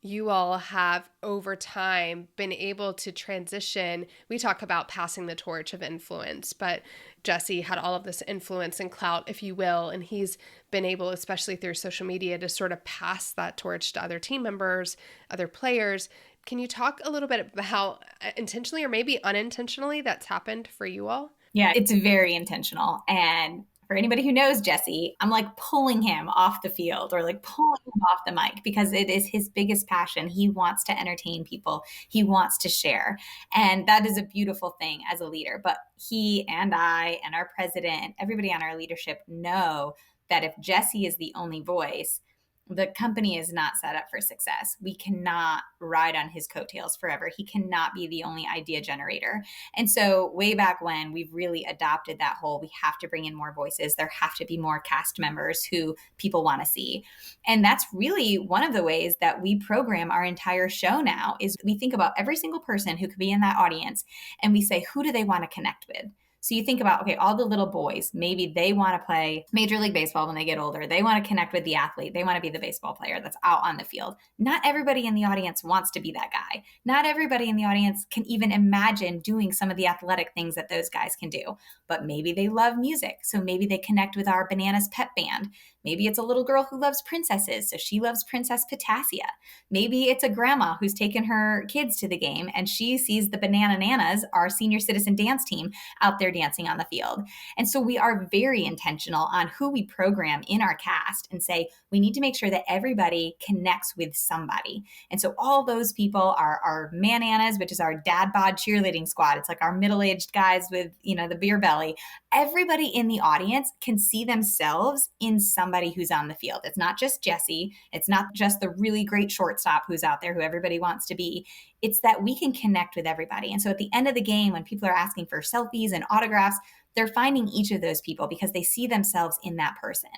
you all have over time been able to transition? We talk about passing the torch of influence, but Jessie had all of this influence and clout, if you will, and he's been able, especially through social media, to sort of pass that torch to other team members, other players. Can you talk a little bit about how intentionally or maybe unintentionally that's happened for you all? Yeah, it's very intentional. And for anybody who knows Jessie, I'm like pulling him off the field or like pulling him off the mic because it is his biggest passion. He wants to entertain people. He wants to share. And that is a beautiful thing as a leader. But he and I and our president, everybody on our leadership know that if Jessie is the only voice, the company is not set up for success. We cannot ride on his coattails forever. He cannot be the only idea generator. And so way back when, we've really adopted that whole, we have to bring in more voices. There have to be more cast members who people want to see. And that's really one of the ways that we program our entire show now is we think about every single person who could be in that audience and we say, who do they want to connect with? So you think about, okay, all the little boys, maybe they want to play Major League Baseball when they get older. They want to connect with the athlete. They want to be the baseball player that's out on the field. Not everybody in the audience wants to be that guy. Not everybody in the audience can even imagine doing some of the athletic things that those guys can do. But maybe they love music. So maybe they connect with our Bananas pet band. Maybe it's a little girl who loves princesses, so she loves Princess Potassia. Maybe it's a grandma who's taken her kids to the game and she sees the Bananas, our senior citizen dance team, out there dancing on the field. And so we are very intentional on who we program in our cast and say, we need to make sure that everybody connects with somebody. And so all those people are our Mananas, which is our dad bod cheerleading squad. It's like our middle-aged guys with, the beer belly. Everybody in the audience can see themselves in somebody who's on the field. It's not just Jessie. It's not just the really great shortstop who's out there who everybody wants to be. It's that we can connect with everybody. And so at the end of the game, when people are asking for selfies and autographs, they're finding each of those people because they see themselves in that person.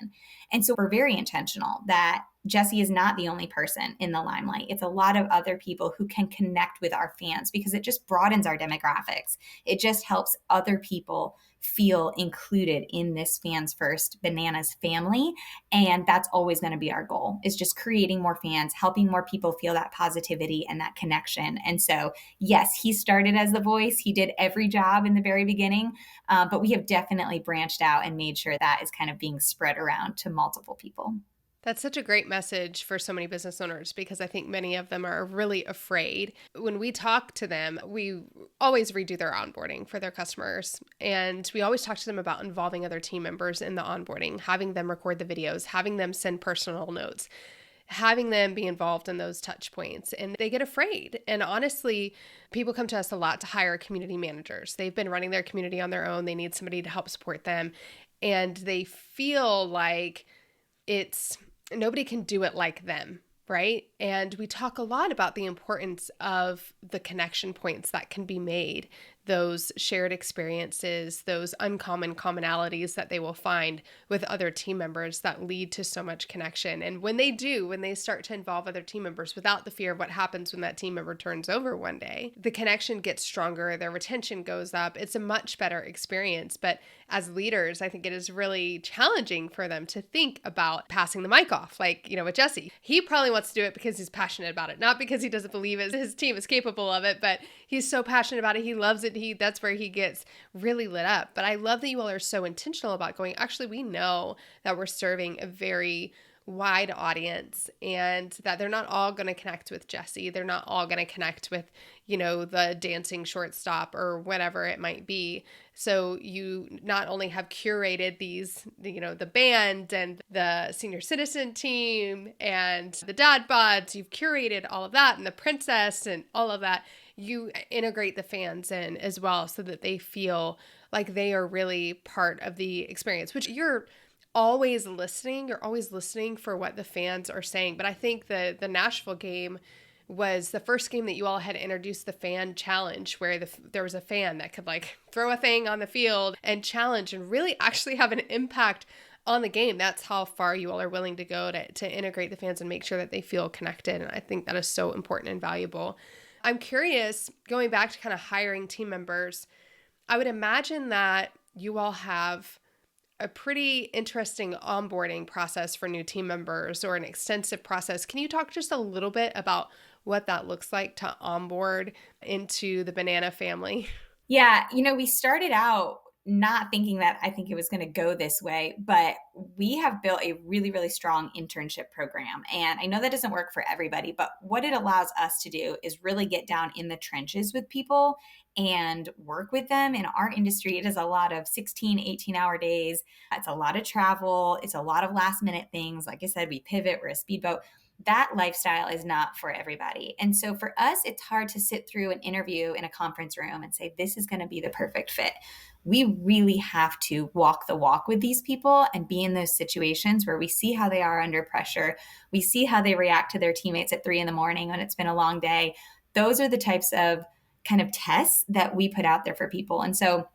And so we're very intentional that Jessie is not the only person in the limelight. It's a lot of other people who can connect with our fans because it just broadens our demographics. It just helps other people feel included in this Fans First Bananas family. And that's always going to be our goal, is just creating more fans, helping more people feel that positivity and that connection. And so, yes, he started as the voice. He did every job in the very beginning, but we have definitely branched out and made sure that is kind of being spread around to multiple people. That's such a great message for so many business owners because I think many of them are really afraid. When we talk to them, we always redo their onboarding for their customers. And we always talk to them about involving other team members in the onboarding, having them record the videos, having them send personal notes, having them be involved in those touch points. And they get afraid. And honestly, people come to us a lot to hire community managers. They've been running their community on their own. They need somebody to help support them. And they feel like it's nobody can do it like them, right? And we talk a lot about the importance of the connection points that can be made, those shared experiences, those uncommon commonalities that they will find with other team members that lead to so much connection. And when they do, when they start to involve other team members without the fear of what happens when that team member turns over one day, the connection gets stronger, their retention goes up. It's a much better experience. But as leaders, I think it is really challenging for them to think about passing the mic off. Like, with Jesse, he probably wants to do it because he's passionate about it, not because he doesn't believe his team is capable of it, but he's so passionate about it. He loves it. That's where he gets really lit up. But I love that you all are so intentional about going, actually, we know that we're serving a very wide audience and that they're not all going to connect with Jesse. They're not all going to connect with, the dancing shortstop or whatever it might be. So you not only have curated these, the band and the senior citizen team and the dad bods, you've curated all of that and the princess and all of that. You integrate the fans in as well so that they feel like they are really part of the experience, which you're always listening. You're always listening for what the fans are saying. But I think the Nashville game was the first game that you all had introduced the fan challenge, where there was a fan that could throw a thing on the field and challenge and really actually have an impact on the game. That's how far you all are willing to go to integrate the fans and make sure that they feel connected. And I think that is so important and valuable. I'm curious, going back to kind of hiring team members, I would imagine that you all have a pretty interesting onboarding process for new team members, or an extensive process. Can you talk just a little bit about what that looks like to onboard into the banana family? Yeah, we started out not thinking that I think it was going to go this way, but we have built a really, really strong internship program. And I know that doesn't work for everybody, but what it allows us to do is really get down in the trenches with people and work with them. In our industry, it is a lot of 16, 18-hour days. It's a lot of travel. It's a lot of last minute things. Like I said, we pivot, we're a speedboat. That lifestyle is not for everybody. And so for us, it's hard to sit through an interview in a conference room and say, this is going to be the perfect fit. We really have to walk the walk with these people and be in those situations where we see how they are under pressure. We see how they react to their teammates at 3 a.m. when it's been a long day. Those are the types of kind of tests that we put out there for people. And so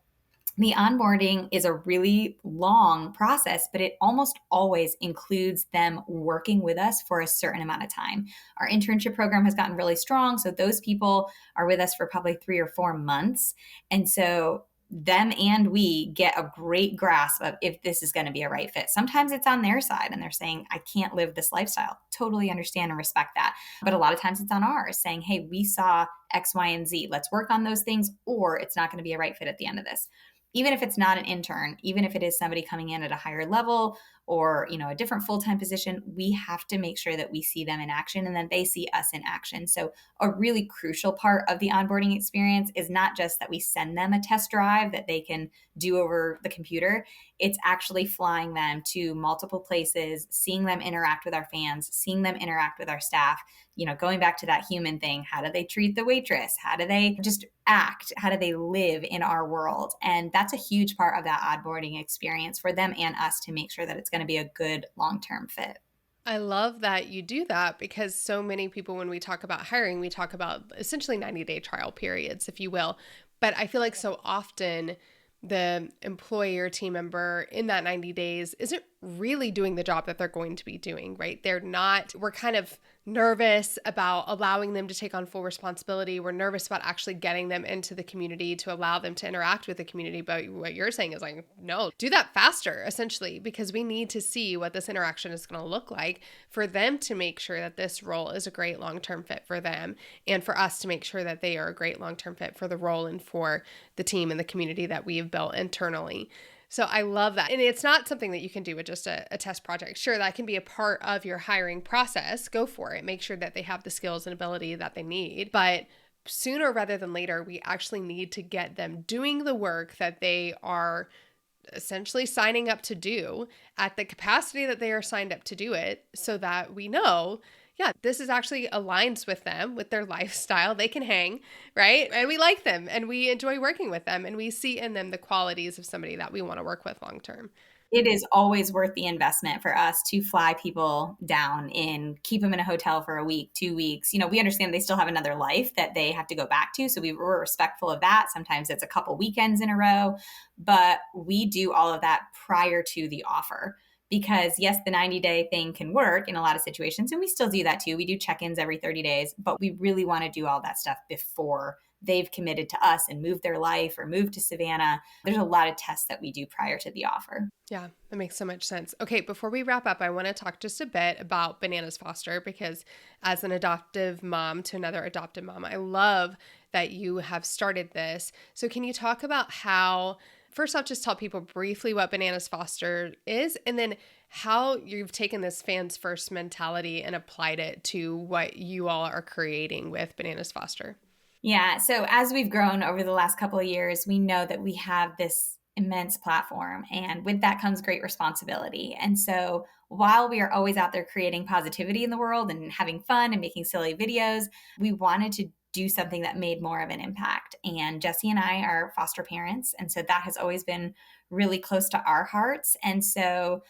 the onboarding is a really long process, but it almost always includes them working with us for a certain amount of time. Our internship program has gotten really strong. So those people are with us for probably 3 or 4 months. And so them and we get a great grasp of if this is going to be a right fit. Sometimes it's on their side and they're saying, I can't live this lifestyle. Totally understand and respect that. But a lot of times it's on ours saying, hey, we saw X, Y, and Z. Let's work on those things, or it's not going to be a right fit at the end of this. Even if it's not an intern, even if it is somebody coming in at a higher level or, a different full-time position, we have to make sure that we see them in action and then they see us in action. So a really crucial part of the onboarding experience is not just that we send them a test drive that they can do over the computer. It's actually flying them to multiple places, seeing them interact with our fans, seeing them interact with our staff, going back to that human thing. How do they treat the waitress? How do they just act? How do they live in our world? And that's a huge part of that onboarding experience for them and us to make sure that it's going to be a good long-term fit. I love that you do that because so many people, when we talk about hiring, we talk about essentially 90-day trial periods, if you will. But I feel like so often the employer team member in that 90 days isn't really doing the job that they're going to be doing, right? We're kind of nervous about allowing them to take on full responsibility. We're nervous about actually getting them into the community to allow them to interact with the community. But what you're saying is no, do that faster, essentially, because we need to see what this interaction is going to look like for them to make sure that this role is a great long-term fit for them, and for us to make sure that they are a great long-term fit for the role and for the team and the community that we have built internally. So I love that. And it's not something that you can do with just a test project. Sure, that can be a part of your hiring process. Go for it. Make sure that they have the skills and ability that they need. But sooner rather than later, we actually need to get them doing the work that they are essentially signing up to do at the capacity that they are signed up to do it, so that we know, yeah, this is actually aligns with them, with their lifestyle. They can hang, right? And we like them and we enjoy working with them and we see in them the qualities of somebody that we want to work with long term. It is always worth the investment for us to fly people down and keep them in a hotel for a week, 2 weeks. We understand they still have another life that they have to go back to. So we're respectful of that. Sometimes it's a couple weekends in a row, but we do all of that prior to the offer. Because yes, the 90-day thing can work in a lot of situations, and we still do that too. We do check-ins every 30 days, but we really want to do all that stuff before they've committed to us and moved their life or moved to Savannah. There's a lot of tests that we do prior to the offer. Yeah, that makes so much sense. Okay, before we wrap up, I want to talk just a bit about Bananas Foster, because as an adoptive mom to another adopted mom, I love that you have started this. So can you talk about how, first off, just tell people briefly what Bananas Foster is, and then how you've taken this fans first mentality and applied it to what you all are creating with Bananas Foster? Yeah. So as we've grown over the last couple of years, we know that we have this immense platform, and with that comes great responsibility. And so while we are always out there creating positivity in the world and having fun and making silly videos, we wanted to do something that made more of an impact. And Jesse and I are foster parents. And so that has always been really close to our hearts. And so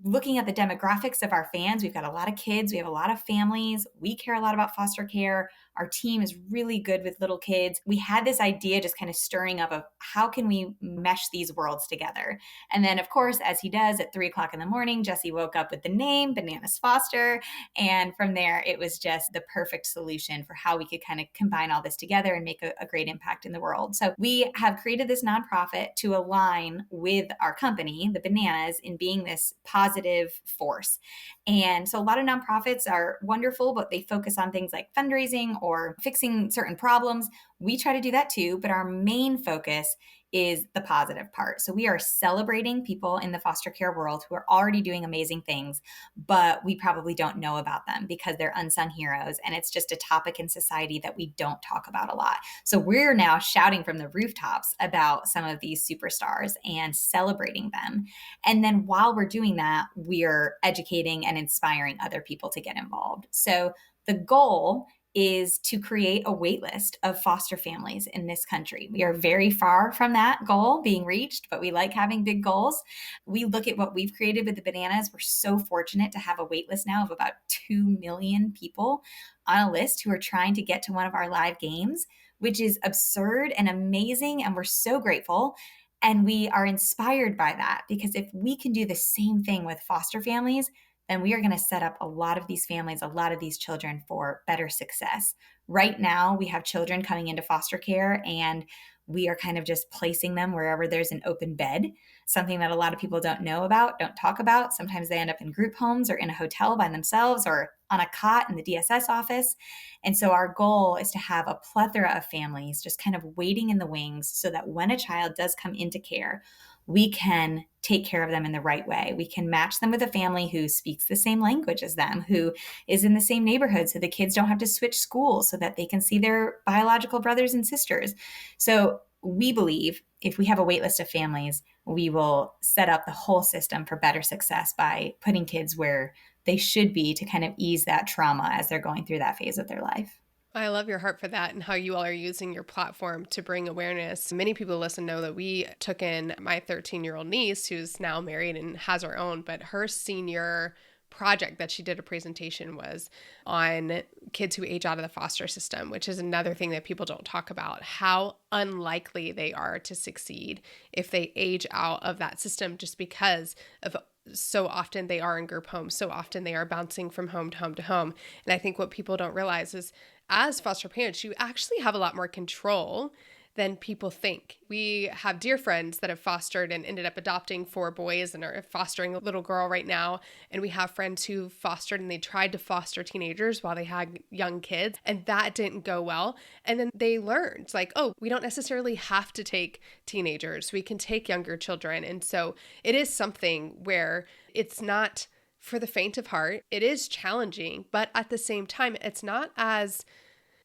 looking at the demographics of our fans, we've got a lot of kids, we have a lot of families, we care a lot about foster care. Our team is really good with little kids. We had this idea just kind of stirring up of how can we mesh these worlds together? And then, of course, as he does at 3 o'clock in the morning, Jesse woke up with the name Bananas Foster. And from there, it was just the perfect solution for how we could kind of combine all this together and make a great impact in the world. So we have created this nonprofit to align with our company, the Bananas, in being this positive force. And so a lot of nonprofits are wonderful, but they focus on things like fundraising or fixing certain problems. We try to do that too, but our main focus is the positive part. So we are celebrating people in the foster care world who are already doing amazing things, but we probably don't know about them because they're unsung heroes. And it's just a topic in society that we don't talk about a lot. So we're now shouting from the rooftops about some of these superstars and celebrating them. And then while we're doing that, we're educating and inspiring other people to get involved. So the goal is to create a wait list of foster families in this country. We are very far from that goal being reached, but we like having big goals. We look at what we've created with the Bananas. We're so fortunate to have a wait list now of about 2 million people on a list who are trying to get to one of our live games, which is absurd and amazing. And we're so grateful. And we are inspired by that, because if we can do the same thing with foster families, then we are going to set up a lot of these families, a lot of these children for better success. Right now, we have children coming into foster care, and we are kind of just placing them wherever there's an open bed, something that a lot of people don't know about, don't talk about. Sometimes they end up in group homes or in a hotel by themselves or on a cot in the DSS office. And so our goal is to have a plethora of families just kind of waiting in the wings so that when a child does come into care, we can take care of them in the right way. We can match them with a family who speaks the same language as them, who is in the same neighborhood, so the kids don't have to switch schools, so that they can see their biological brothers and sisters. So we believe if we have a wait list of families, we will set up the whole system for better success by putting kids where they should be to kind of ease that trauma as they're going through that phase of their life. I love your heart for that and how you all are using your platform to bring awareness. Many people who listen know that we took in my 13-year-old niece, who's now married and has her own, but her senior project that she did a presentation was on kids who age out of the foster system, which is another thing that people don't talk about, how unlikely they are to succeed if they age out of that system, just because of so often they are in group homes, so often they are bouncing from home to home to home. And I think what people don't realize is, as foster parents, you actually have a lot more control than people think. We have dear friends that have fostered and ended up adopting 4 boys and are fostering a little girl right now. And we have friends who fostered and they tried to foster teenagers while they had young kids, and that didn't go well. And then they learned, it's like, oh, we don't necessarily have to take teenagers. We can take younger children. And so it is something where it's not for the faint of heart. It is challenging, but at the same time, it's not as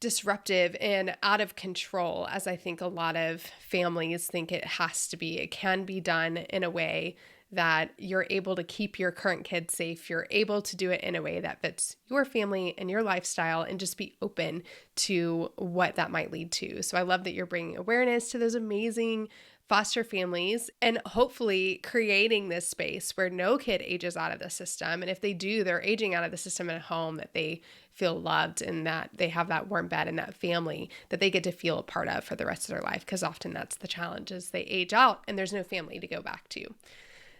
disruptive and out of control as I think a lot of families think it has to be. It can be done in a way that you're able to keep your current kids safe. You're able to do it in a way that fits your family and your lifestyle, and just be open to what that might lead to. So I love that you're bringing awareness to those amazing foster families and hopefully creating this space where no kid ages out of the system. And if they do, they're aging out of the system at home, that they feel loved and that they have that warm bed and that family that they get to feel a part of for the rest of their life. Because often that's the challenge, is they age out and there's no family to go back to.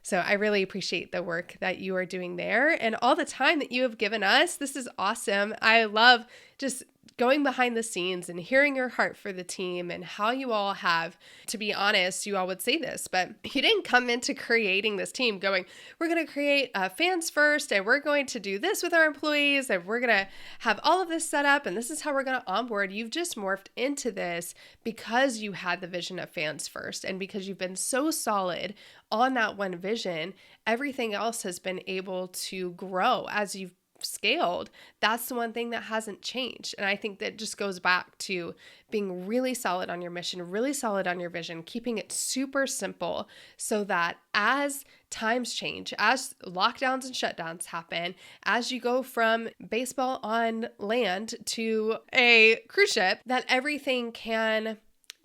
So I really appreciate the work that you are doing there and all the time that you have given us. This is awesome. I love just going behind the scenes and hearing your heart for the team and how you all have, to be honest, you all would say this, but you didn't come into creating this team going, we're going to create fans first and we're going to do this with our employees and we're going to have all of this set up and this is how we're going to onboard. You've just morphed into this because you had the vision of fans first, and because you've been so solid on that one vision, everything else has been able to grow as you've scaled. That's the one thing that hasn't changed. And I think that just goes back to being really solid on your mission, really solid on your vision, keeping it super simple so that as times change, as lockdowns and shutdowns happen, as you go from baseball on land to a cruise ship, that everything can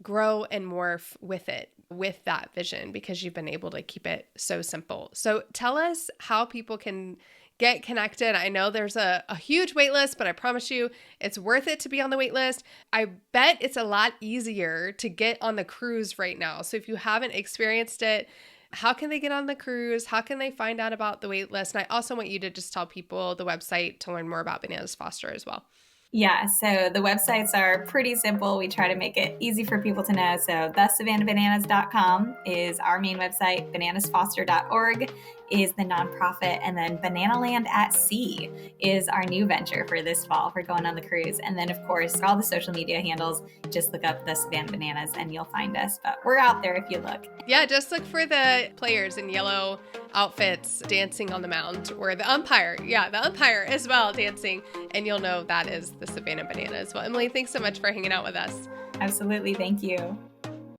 grow and morph with it, with that vision, because you've been able to keep it so simple. So tell us how people can get connected. I know there's a huge wait list, but I promise you it's worth it to be on the wait list. I bet it's a lot easier to get on the cruise right now. So if you haven't experienced it, how can they get on the cruise? How can they find out about the wait list? And I also want you to just tell people the website to learn more about Bananas Foster as well. Yeah, so the websites are pretty simple. We try to make it easy for people to know. So thesavannahbananas.com is our main website. bananasfoster.org is the nonprofit. And then Bananaland at Sea is our new venture for this fall for going on the cruise. And then, of course, all the social media handles, just look up the Savannah Bananas and you'll find us. But we're out there if you look. Yeah, just look for the players in yellow outfits dancing on the mound, or the umpire. Yeah, the umpire as well dancing. And you'll know that is the Savannah Bananas. Well, Emily, thanks so much for hanging out with us. Absolutely. Thank you.